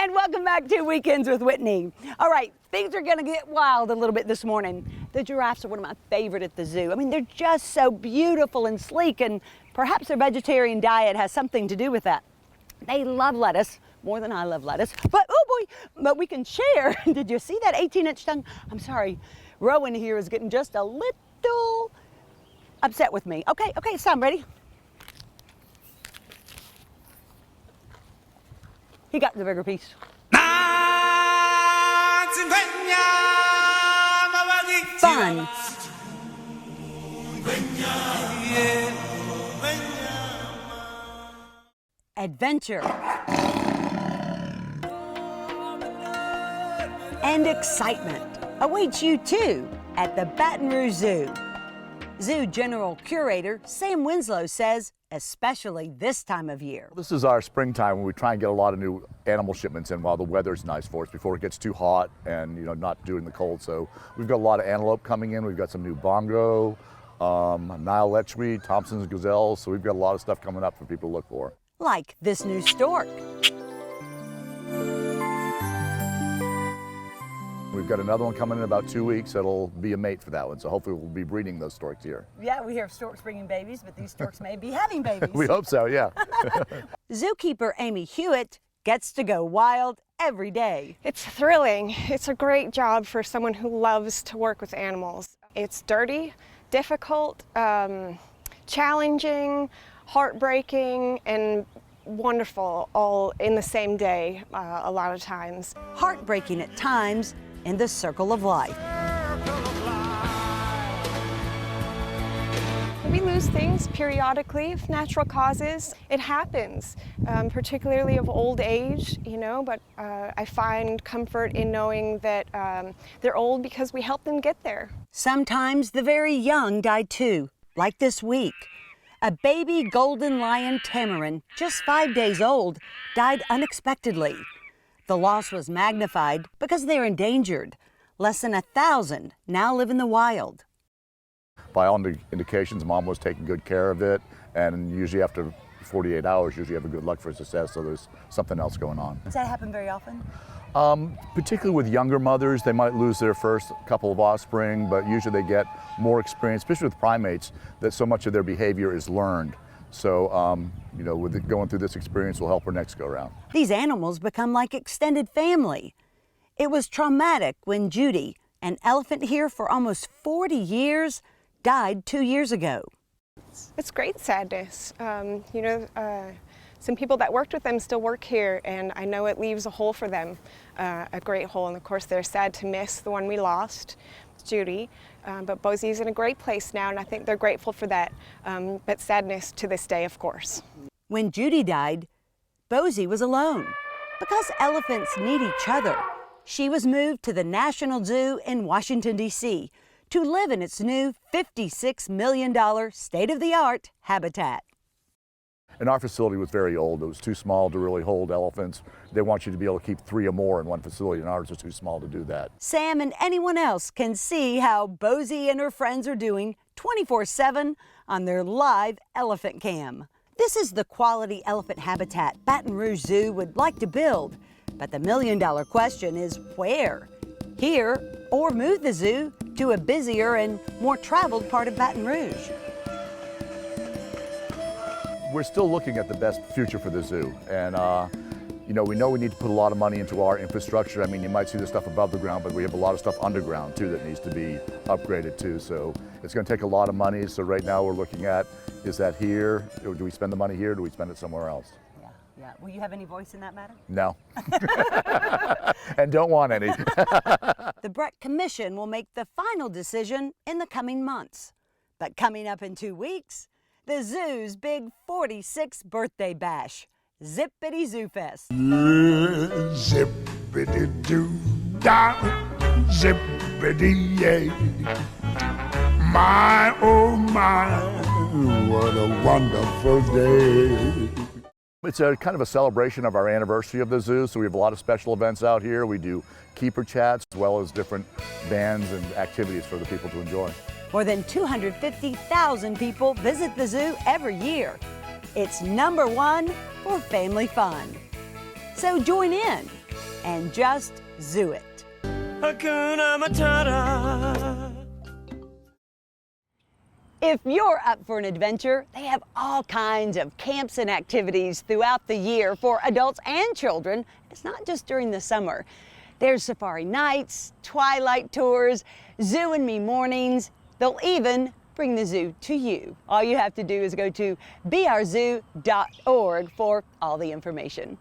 And welcome back to Weekends with Whitney. All right, things are gonna get wild a little bit this morning. The giraffes are one of my favorite at the zoo. I mean, they're just so beautiful and sleek, and perhaps their vegetarian diet has something to do with that. They love lettuce, more than I love lettuce, but oh boy, but we can share. Did you see that 18-inch tongue? I'm sorry, Rowan here is getting just a little upset with me. Okay, Sam, ready? He got the bigger piece. Fun. Adventure. And excitement awaits you too at the Baton Rouge Zoo. Zoo General Curator Sam Winslow says, especially this time of year. This is our springtime when we try and get a lot of new animal shipments in while the weather's nice for us before it gets too hot and not doing the cold. So we've got a lot of antelope coming in. We've got some new bongo, Nile lechwe, Thompson's gazelles. So we've got a lot of stuff coming up for people to look for. Like this new stork. We've got another one coming in about 2 weeks. That'll be a mate for that one. So hopefully we'll be breeding those storks here. Yeah, we hear storks bringing babies, but these storks may be having babies. We hope so, yeah. Zookeeper Amy Hewitt gets to go wild every day. It's thrilling. It's a great job for someone who loves to work with animals. It's dirty, difficult, challenging, heartbreaking, and wonderful all in the same day a lot of times. Heartbreaking at times in the circle of life. We lose things periodically of natural causes. It happens, particularly of old age, but I find comfort in knowing that they're old because we help them get there. Sometimes the very young die too, like this week. A baby golden lion tamarin, just 5 days old, died unexpectedly. The loss was magnified because they're endangered. Less than 1,000 now live in the wild. By all indications, Mom was taking good care of it, and usually after 48 hours, usually have a good luck for success, so there's something else going on. Does that happen very often? Particularly with younger mothers, they might lose their first couple of offspring, but usually they get more experience, especially with primates, that so much of their behavior is learned. So, with going through this experience will help her next go around. These animals become like extended family. It was traumatic when Judy, an elephant here for almost 40 years, died 2 years ago. It's great sadness. Some people that worked with them still work here, and I know it leaves a hole for them, a great hole. And of course, they're sad to miss the one we lost, Judy. But Bosie's in a great place now, and I think they're grateful for that. But sadness to this day, of course. When Judy died, Bosie was alone. Because elephants need each other, she was moved to the National Zoo in Washington, D.C. to live in its new $56 million state-of-the-art habitat. And our facility was very old. It was too small to really hold elephants. They want you to be able to keep 3 or more in one facility, and ours was too small to do that. Sam and anyone else can see how Bosie and her friends are doing 24/7 on their live elephant cam. This is the quality elephant habitat Baton Rouge Zoo would like to build. But the million-dollar question is where? Here, or move the zoo to a busier and more traveled part of Baton Rouge? We're still looking at the best future for the zoo, and we know we need to put a lot of money into our infrastructure. I mean, you might see the stuff above the ground, but we have a lot of stuff underground too that needs to be upgraded too. So it's going to take a lot of money. So right now we're looking at, is that here? Or do we spend the money here? Or do we spend it somewhere else? Yeah. Will you have any voice in that matter? No. And don't want any. The Brett Commission will make the final decision in the coming months. But coming up in 2 weeks, the zoo's big 46th birthday bash, Zippity Zoo Fest. Zippity doo da, zippity yay. My oh my, what a wonderful day. It's a kind of a celebration of our anniversary of the zoo, so we have a lot of special events out here. We do keeper chats as well as different bands and activities for the people to enjoy. More than 250,000 people visit the zoo every year. It's #1 for family fun. So join in and just zoo it. Hakuna Matata. If you're up for an adventure, they have all kinds of camps and activities throughout the year for adults and children. It's not just during the summer. There's safari nights, twilight tours, zoo and me mornings. They'll even bring the zoo to you. All you have to do is go to brzoo.org for all the information.